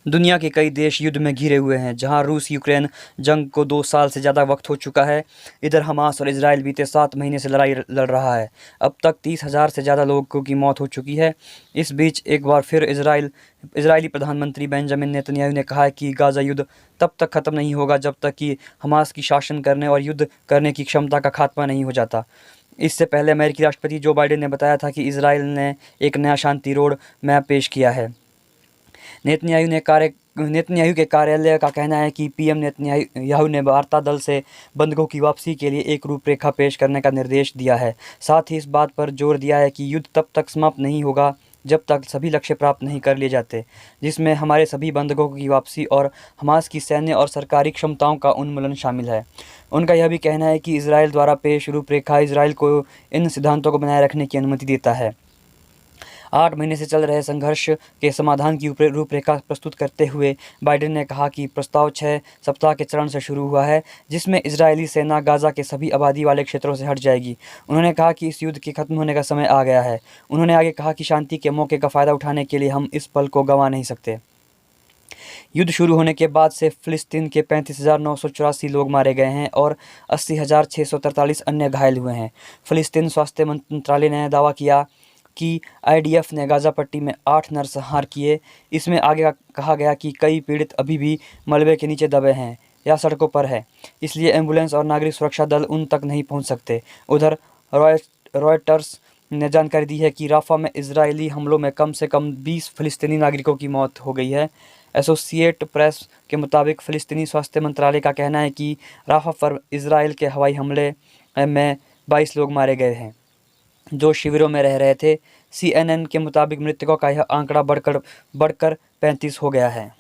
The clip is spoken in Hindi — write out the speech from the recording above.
दुनिया के कई देश युद्ध में घिरे हुए हैं। जहां रूस यूक्रेन जंग को 2 साल से ज़्यादा वक्त हो चुका है, इधर हमास और इजराइल बीते 7 महीने से लड़ाई लड़ रहा है। अब तक 30,000 से ज़्यादा लोगों की मौत हो चुकी है। इस बीच एक बार फिर इजरायली प्रधानमंत्री बेंजामिन नेतन्याहू ने कहा है कि गाज़ा युद्ध तब तक ख़त्म नहीं होगा जब तक कि हमास की शासन करने और युद्ध करने की क्षमता का खात्मा नहीं हो जाता। इससे पहले अमेरिकी राष्ट्रपति जो बाइडेन ने बताया था कि इजराइल ने एक नया शांति रोड मैप पेश किया है। नेतन्याहू के कार्यालय का कहना है कि पीएम नेतन्याहू ने वार्ता दल से बंधकों की वापसी के लिए एक रूपरेखा पेश करने का निर्देश दिया है। साथ ही इस बात पर जोर दिया है कि युद्ध तब तक समाप्त नहीं होगा जब तक सभी लक्ष्य प्राप्त नहीं कर लिए जाते, जिसमें हमारे सभी बंधकों की वापसी और हमास की सैन्य और सरकारी क्षमताओं का उन्मूलन शामिल है। उनका यह भी कहना है कि इजराइल द्वारा पेश रूपरेखा इजराइल को इन सिद्धांतों को बनाए रखने की अनुमति देता है। 8 महीने से चल रहे संघर्ष के समाधान की रूपरेखा प्रस्तुत करते हुए बाइडेन ने कहा कि प्रस्ताव 6 सप्ताह के चरण से शुरू हुआ है, जिसमें इजरायली सेना गाज़ा के सभी आबादी वाले क्षेत्रों से हट जाएगी। उन्होंने कहा कि इस युद्ध के खत्म होने का समय आ गया है। उन्होंने आगे कहा कि शांति के मौके का फ़ायदा उठाने के लिए हम इस पल को गंवा नहीं सकते। युद्ध शुरू होने के बाद से फ़िलिस्तीन के 35,984 लोग मारे गए हैं और 80,643 अन्य घायल हुए हैं। फ़िलिस्तीन स्वास्थ्य मंत्रालय ने दावा किया कि आईडीएफ ने गाज़ा पट्टी में 8 नरसंहार किए। इसमें आगे कहा गया कि कई पीड़ित अभी भी मलबे के नीचे दबे हैं या सड़कों पर है, इसलिए एम्बुलेंस और नागरिक सुरक्षा दल उन तक नहीं पहुंच सकते। उधर रॉयटर्स ने जानकारी दी है कि राफा में इजरायली हमलों में कम से कम 20 फ़िलिस्तीनी नागरिकों की मौत हो गई है। एसोसिएट प्रेस के मुताबिक फ़िलिस्तीनी स्वास्थ्य मंत्रालय का कहना है कि राफा पर इजराइल के हवाई हमले में 22 लोग मारे गए हैं जो शिविरों में रह रहे थे। CNN के मुताबिक मृतकों का यह आंकड़ा बढ़कर 35 हो गया है।